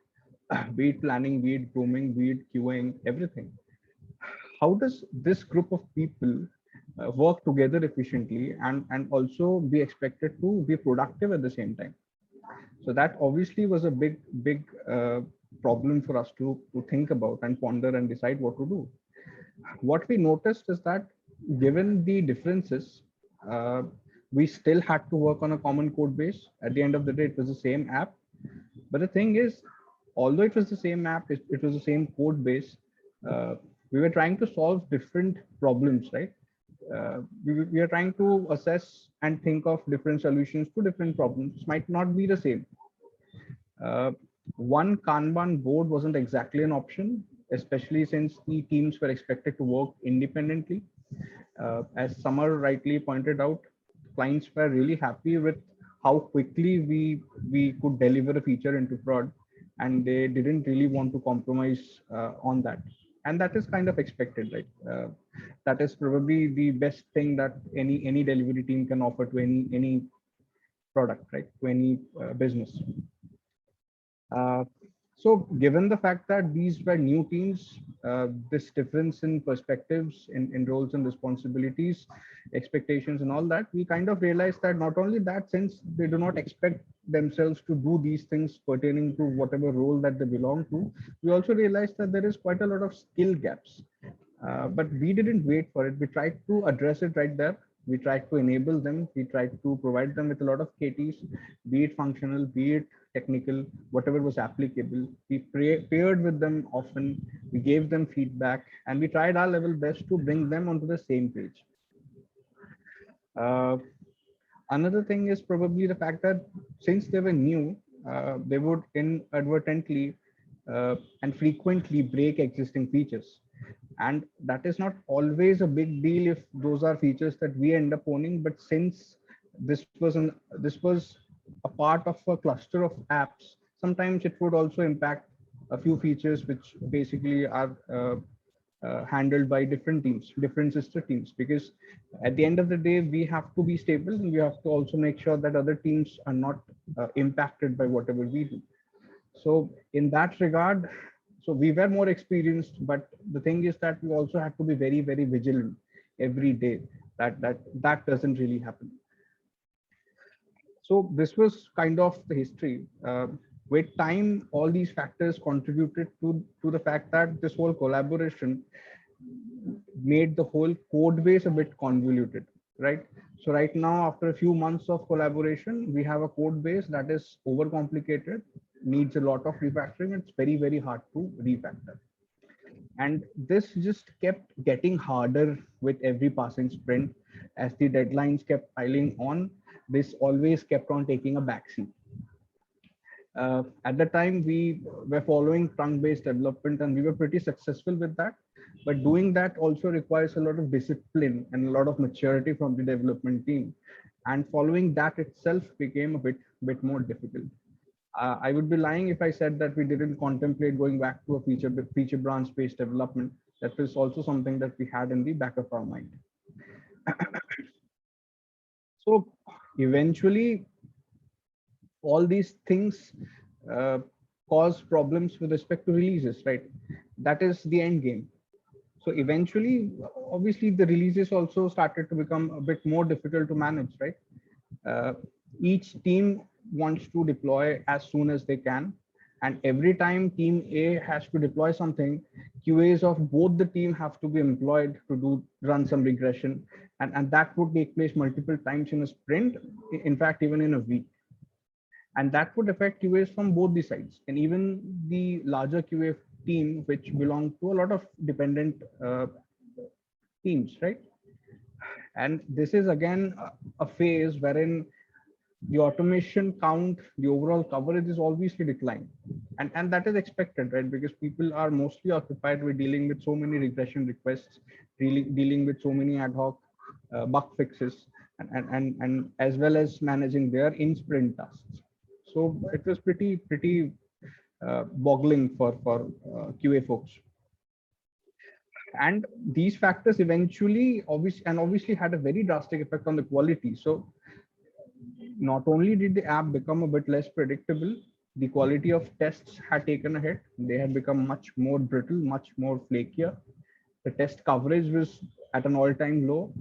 be it planning, be it grooming, be it QAing, everything. How does this group of people work together efficiently and also be expected to be productive at the same time? So that obviously was a big problem for us to think about and ponder and decide what to do. What we noticed is that given the differences, we still had to work on a common code base. At the end of the day, it was the same app. But the thing is, although it was the same app, it was the same code base, we were trying to solve different problems, right? We are trying to assess and think of different solutions to different problems. Might not be the same. One Kanban board wasn't exactly an option, especially since the teams were expected to work independently. As Samar rightly pointed out, clients were really happy with how quickly we could deliver a feature into prod, and they didn't really want to compromise on that. and that is kind of expected, right? That is probably the best thing that any delivery team can offer to any product, right? To any business. So given the fact that these were new teams, this difference in perspectives, in roles and responsibilities, expectations and all that, we kind of realized that not only that, since they do not expect themselves to do these things pertaining to whatever role that they belong to, we also realized that there is quite a lot of skill gaps. But we didn't wait for it. We tried to address it right there. We tried to enable them. We tried to provide them with a lot of KTs, be it functional, be it technical, whatever was applicable. We paired with them often. We gave them feedback, and we tried our level best to bring them onto the same page. Another thing is probably the fact that since they were new, they would inadvertently and frequently break existing features. And that is not always a big deal if those are features that we end up owning. But since this was a part of a cluster of apps, sometimes it would also impact a few features which basically are handled by different teams, different sister teams, because at the end of the day, we have to be stable and we have to also make sure that other teams are not impacted by whatever we do. So in that regard, so we were more experienced, but the thing is that we also had to be very, very vigilant every day that doesn't really happen. So this was kind of the history. With time, all these factors contributed to the fact that this whole collaboration made the whole code base a bit convoluted, right? So right now, after a few months of collaboration, we have a code base that is overcomplicated, needs a lot of refactoring. It's very, very hard to refactor. And this just kept getting harder with every passing sprint. As the deadlines kept piling on, this always kept on taking a backseat. At the time, we were following trunk-based development and we were pretty successful with that. But doing that also requires a lot of discipline and a lot of maturity from the development team. And following that itself became a bit more difficult. I would be lying if I said that we didn't contemplate going back to a feature branch-based development. That was also something that we had in the back of our mind. So eventually, all these things cause problems with respect to releases, right? That is the end game. So eventually, obviously, the releases also started to become a bit more difficult to manage, right? Each team wants to deploy as soon as they can. And every time team A has to deploy something, QAs of both the team have to be employed to run some regression. And that would take place multiple times in a sprint, in fact, even in a week. And that would affect QAs from both the sides. And even the larger QA team, which belong to a lot of dependent teams, right? And this is again a phase wherein the automation count, the overall coverage is obviously declining. And that is expected, right? Because people are mostly occupied with dealing with so many regression requests, really dealing with so many ad hoc bug fixes, and as well as managing their in-sprint tasks. So it was pretty boggling for QA folks. And these factors eventually obviously had a very drastic effect on the quality. So not only did the app become a bit less predictable, the quality of tests had taken a hit. They had become much more brittle, much more flakier. The test coverage was at an all-time low,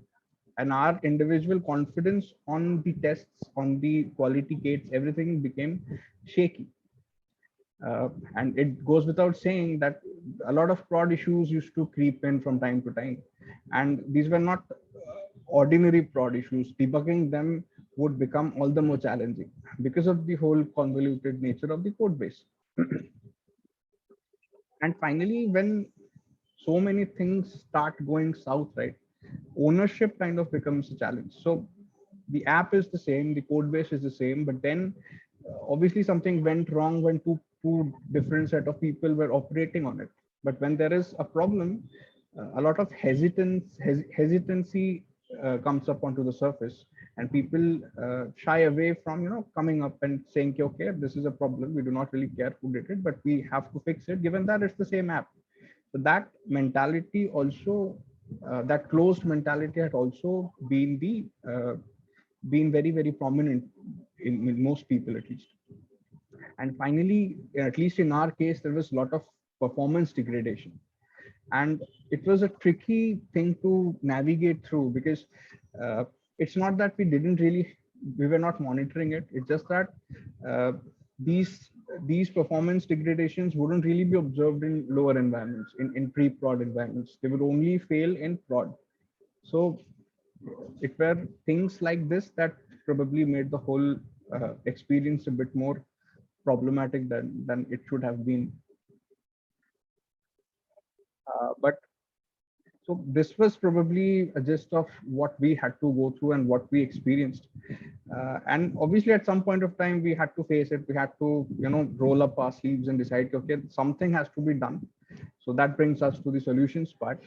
and our individual confidence on the tests, on the quality gates, everything became shaky. And it goes without saying that a lot of prod issues used to creep in from time to time. And these were not ordinary prod issues. Debugging them would become all the more challenging because of the whole convoluted nature of the code base. And finally, when so many things start going south, right, ownership kind of becomes a challenge. So the app is the same, the code base is the same, but then obviously something went wrong when two different set of people were operating on it. But when there is a problem, a lot of hesitancy comes up onto the surface, and people shy away from coming up and saying, okay, this is a problem, we do not really care who did it, but we have to fix it, given that it's the same app. So that mentality also, that closed mentality had also been been very, very prominent in most people at least. And finally, at least in our case, there was a lot of performance degradation. And it was a tricky thing to navigate through because uh, it's not that we were not monitoring it. It's just that uh, these these performance degradations wouldn't really be observed in lower environments, in pre-prod environments. They would only fail in prod. So it were things like this that probably made the whole experience a bit more problematic than it should have been. But so this was probably a gist of what we had to go through and what we experienced. And obviously at some point of time, we had to face it. We had to, roll up our sleeves and decide, okay, something has to be done. So that brings us to the solutions part.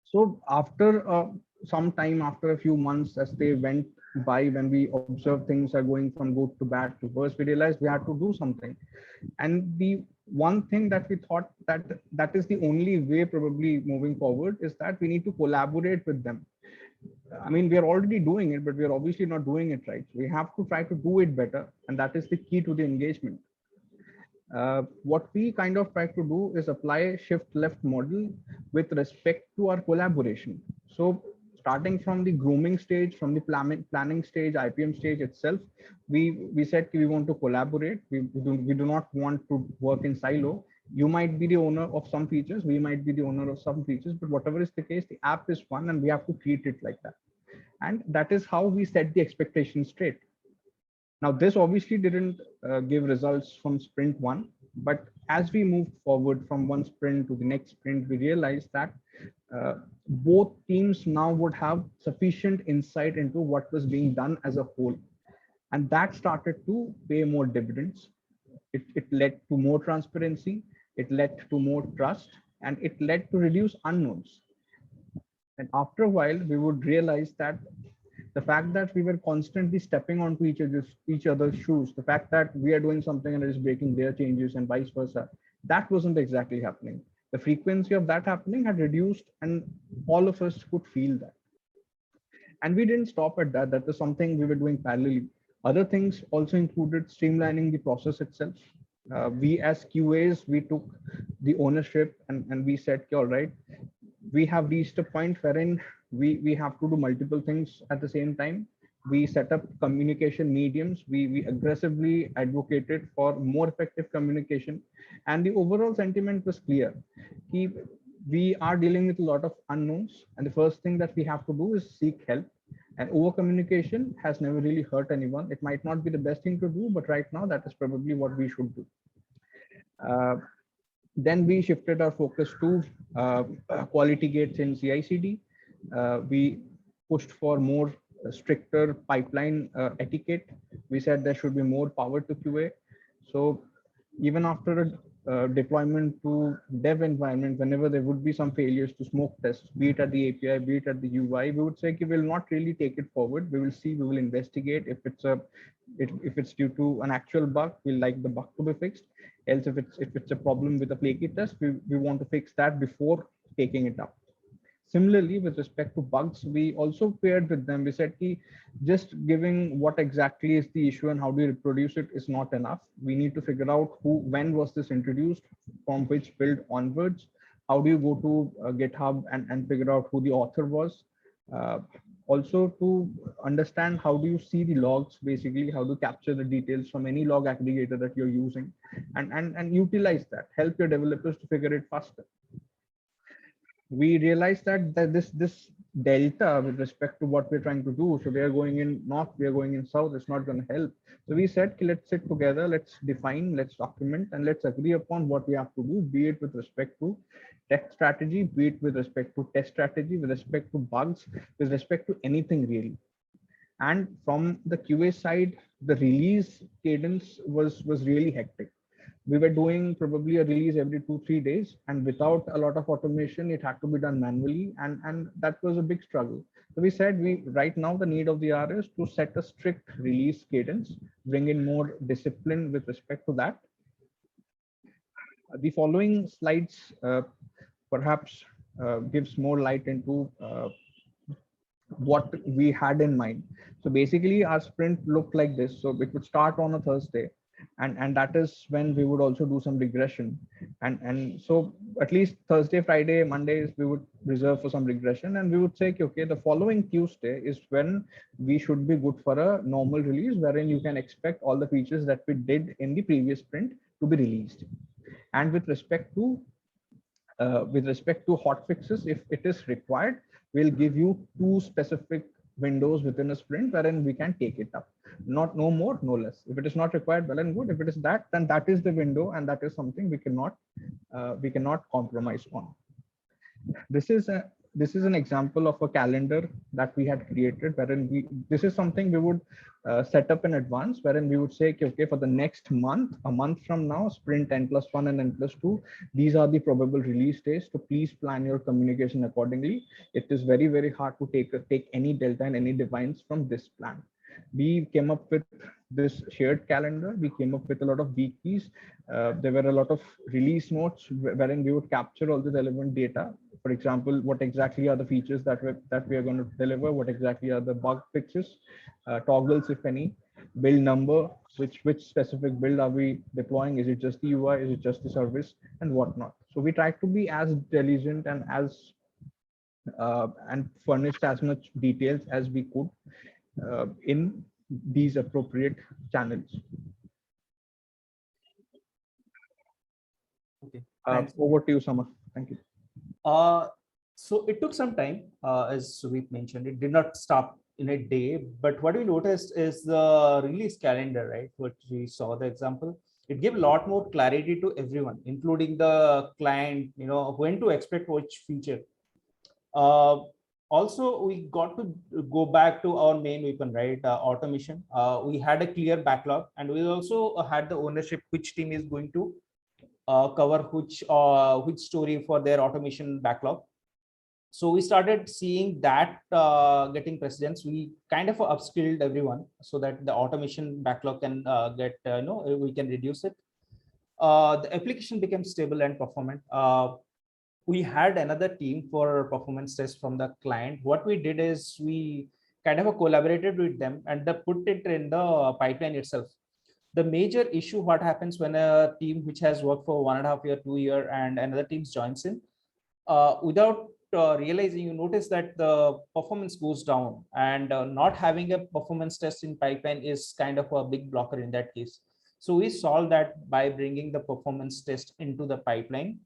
So after some time, after a few months, as they went by, when we observed things are going from good to bad to worse, we realized we had to do something. And the one thing that we thought that is the only way probably moving forward is that we need to collaborate with them. I mean, we are already doing it, but we are obviously not doing it right. We have to try to do it better. And that is the key to the engagement. What we kind of try to do is apply shift left model with respect to our collaboration. So starting from the grooming stage, from the planning stage, IPM stage itself, we said we want to collaborate. We do not want to work in silo. You might be the owner of some features, we might be the owner of some features, but whatever is the case, the app is one and we have to treat it like that. And that is how we set the expectation straight. Now, this obviously didn't give results from sprint one, but as we moved forward from one sprint to the next sprint, we realized that both teams now would have sufficient insight into what was being done as a whole. And that started to pay more dividends. It led to more transparency, it led to more trust, and it led to reduce unknowns. And after a while, we would realize that the fact that we were constantly stepping onto each other's shoes, the fact that we are doing something and it is breaking their changes and vice versa, that wasn't exactly happening. The frequency of that happening had reduced and all of us could feel that. And we didn't stop at that. That was something we were doing parallelly. Other things also included streamlining the process itself. We as QAs, we took the ownership and we said, all right, we have reached a point wherein we have to do multiple things at the same time. We set up communication mediums. We aggressively advocated for more effective communication. And the overall sentiment was clear. We are dealing with a lot of unknowns. And the first thing that we have to do is seek help. And over communication has never really hurt anyone. It might not be the best thing to do, but right now that is probably what we should do. Then we shifted our focus to quality gates in CI/CD. We pushed for more stricter pipeline etiquette. We said there should be more power to QA. So even after a deployment to dev environment, whenever there would be some failures to smoke tests, be it at the API, be it at the UI, we would say we will not really take it forward. We will see, we will investigate if it's due to an actual bug, we'll like the bug to be fixed. Else, if it's a problem with a flaky test, we want to fix that before taking it up. Similarly, with respect to bugs, we also paired with them. We said, just giving what exactly is the issue and how do you reproduce it is not enough. We need to figure out when was this introduced, from which build onwards. How do you go to GitHub and figure out who the author was? Also to understand how do you see the logs, basically how to capture the details from any log aggregator that you're using and utilize that, help your developers to figure it faster. We realized that this delta with respect to what we're trying to do, so they are going in north, we are going in south, it's not going to help. So we said, let's sit together, let's define, let's document, and let's agree upon what we have to do, be it with respect to tech strategy, be it with respect to test strategy, with respect to bugs, with respect to anything really. And from the QA side, the release cadence was really hectic. We were doing probably a release every 2-3 days, and without a lot of automation, it had to be done manually, and that was a big struggle. So we said, right now the need of the hour is to set a strict release cadence, bring in more discipline with respect to that. The following slides perhaps gives more light into what we had in mind. So basically our sprint looked like this. So it would start on a Thursday, and that is when we would also do some regression. And so at least Thursday, Friday, Mondays, we would reserve for some regression, and we would say, okay, the following Tuesday is when we should be good for a normal release, wherein you can expect all the features that we did in the previous sprint to be released. And with respect to hot fixes, if it is required, we'll give you 2 specific windows within a sprint wherein we can take it up. Not no more, no less. If it is not required, well and good. If it is that, then that is the window, and that is something we cannot compromise on. This is an example of a calendar that we had created, wherein this is something we would set up in advance, wherein we would say, okay, for the next month, a month from now, sprint n+1 and n+2, these are the probable release days. So please plan your communication accordingly. It is very, very hard to take any delta and any defines from this plan. We came up with this shared calendar. We came up with a lot of wikis. There were a lot of release notes wherein we would capture all the relevant data. For example, what exactly are the features that we are going to deliver? What exactly are the bug fixes, toggles, if any, build number, which specific build are we deploying? Is it just the UI? Is it just the service, and whatnot? So we tried to be as diligent and furnished as much details as we could in these appropriate channels. Okay. Over to you, Samar. Thank you. So it took some time, as Suvit mentioned. It did not stop in a day, but what we noticed is the release calendar, right? What we saw the example, it gave a lot more clarity to everyone, including the client, when to expect which feature. Also, we got to go back to our main weapon, right? Automation. We had a clear backlog, and we also had the ownership, which team is going to cover which story for their automation backlog. So we started seeing that getting precedence. We kind of upskilled everyone so that the automation backlog can we can reduce it. The application became stable and performant. We had another team for performance test from the client. What we did is we kind of collaborated with them and they put it in the pipeline itself. The major issue, what happens when a team which has worked for 1.5 year, 2 year, and another team joins in, without realizing, you notice that the performance goes down, and not having a performance test in pipeline is kind of a big blocker in that case. So we solved that by bringing the performance test into the pipeline.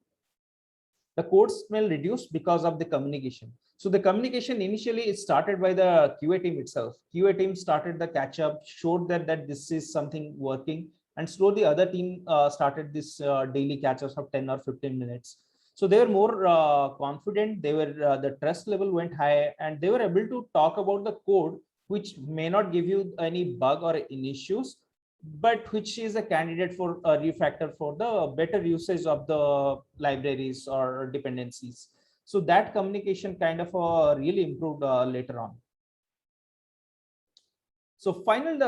The code smell reduced because of the communication. So the communication initially it started by the QA team itself. QA team started the catch up, showed that this is something working, and slowly the other team started this daily catch ups of 10 or 15 minutes. So they were more confident. They were the trust level went high, and they were able to talk about the code, which may not give you any bug or any issues, but which is a candidate for a refactor for the better usage of the libraries or dependencies. So that communication kind of really improved later on. So final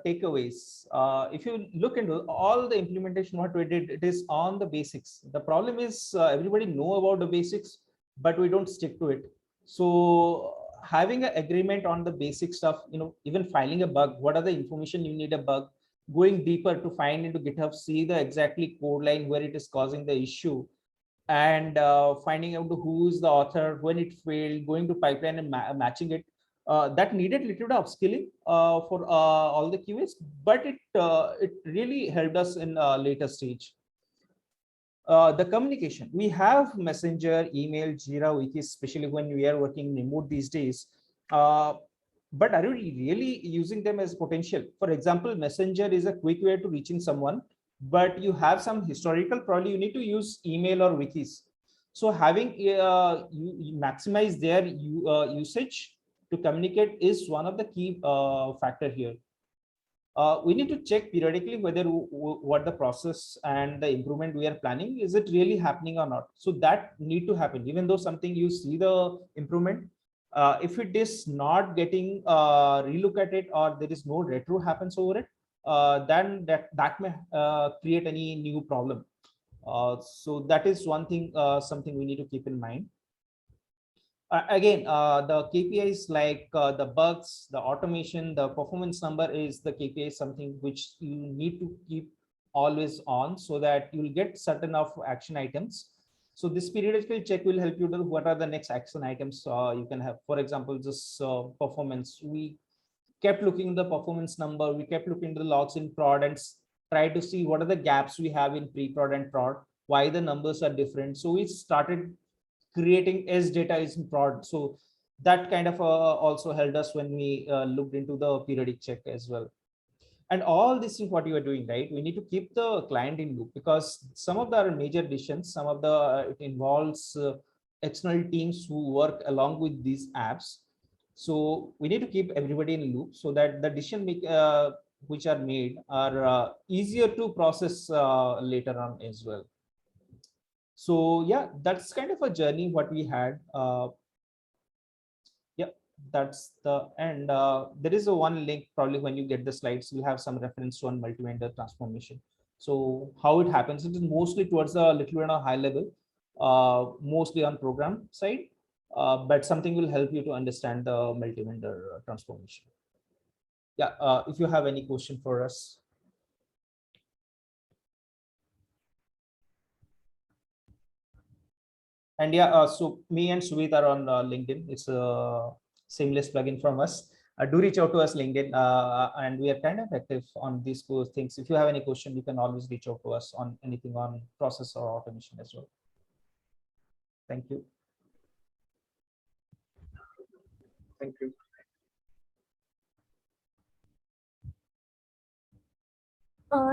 takeaways. If you look into all the implementation, what we did, it is on the basics. The problem is everybody know about the basics, but we don't stick to it. So having an agreement on the basic stuff, even filing a bug, what are the information you need a bug, going deeper to find into GitHub, see the exactly code line where it is causing the issue, and finding out who is the author, when it failed, going to pipeline and matching it. That needed a little bit of upskilling for all the QAs, but it really helped us in a later stage. The communication, we have Messenger, email, Jira, Wiki, especially when we are working remote these days. But are we really using them as potential? For example, Messenger is a quick way to reaching someone, but you have some historical, probably you need to use email or wikis. So having you maximize their usage to communicate is one of the key factor here. We need to check periodically whether what the process and the improvement we are planning, is it really happening or not? So that need to happen, even though something you see the improvement. If it is not getting relook at it, or there is no retro happens over it, then that may create any new problem. So that is one thing, something we need to keep in mind. Again, the KPIs like the bugs, the automation, the performance number is the KPI, something which you need to keep always on so that you will get certain of action items. So this periodical check will help you to what are the next action items you can have. For example, this performance, we kept looking the performance number, we kept looking to the logs in prod and try to see what are the gaps we have in pre-prod and prod, why the numbers are different. So we started creating S data is in prod. So that kind of also helped us when we looked into the periodic check as well. And all this is what you are doing, right? We need to keep the client in loop because some of the major decisions, some of the it involves external teams who work along with these apps. So we need to keep everybody in loop so that the decision which are made are easier to process later on as well. So yeah, that's kind of a journey what we had. Yeah, that's the end. There is a one link probably when you get the slides, you'll have some reference to on multi-vendor transformation. So how it happens, it is mostly towards a little bit on a high level, mostly on program side, but something will help you to understand the multi-vendor transformation. Yeah, if you have any question for us. And yeah, so me and Suvit are on LinkedIn. It's a seamless plugin from us. Do reach out to us LinkedIn, and we are kind of active on these things. If you have any question, you can always reach out to us on anything on process or automation as well. Thank you. Thank you.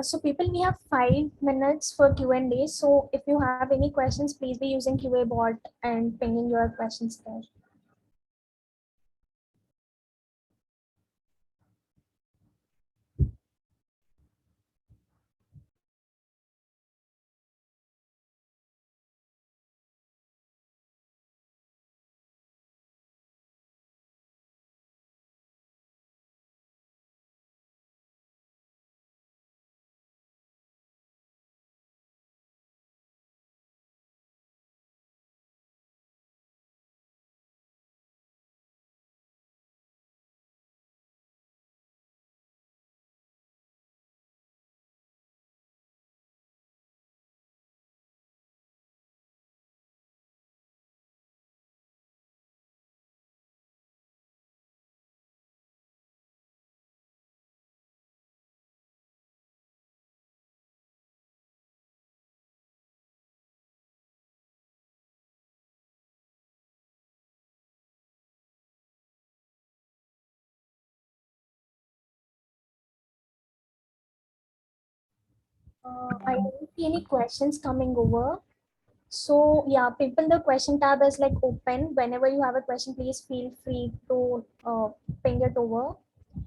So people, we have 5 minutes for Q&A. So if you have any questions, please be using QA bot and pinging your questions there. I don't see any questions coming over. So yeah, people, the question tab is like open. Whenever you have a question, please feel free to ping it over.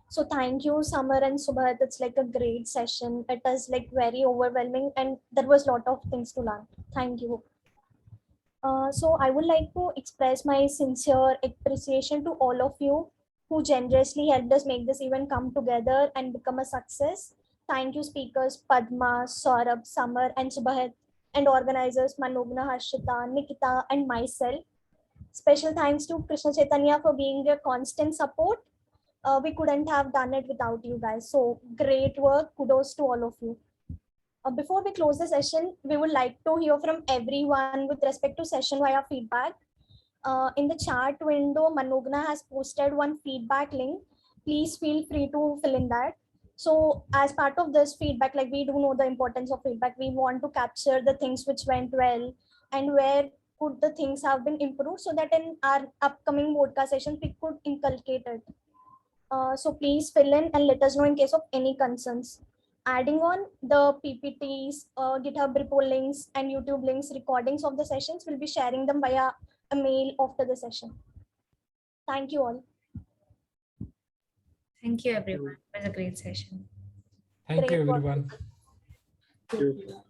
So thank you, Samar and Subhat. It's like a great session. It is like very overwhelming and there was a lot of things to learn. Thank you. So I would like to express my sincere appreciation to all of you who generously helped us make this event come together and become a success. Thank you, speakers Padma, Saurabh, Samar, and Subhat, and organizers Manogna, Harshita, Nikita, and myself. Special thanks to Krishna Chaitanya for being your constant support. We couldn't have done it without you guys. So great work. Kudos to all of you. Before we close the session, we would like to hear from everyone with respect to session via feedback. In the chat window, Manogna has posted one feedback link. Please feel free to fill in that. So as part of this feedback, like we do know the importance of feedback, we want to capture the things which went well and where could the things have been improved so that in our upcoming podcast sessions, we could inculcate it. So please fill in and let us know in case of any concerns. Adding on the PPTs, GitHub repo links, and YouTube links, recordings of the sessions, we'll be sharing them via a mail after the session. Thank you all. Thank you, everyone. It was a great session. Thank you, Great work. everyone. Thank you.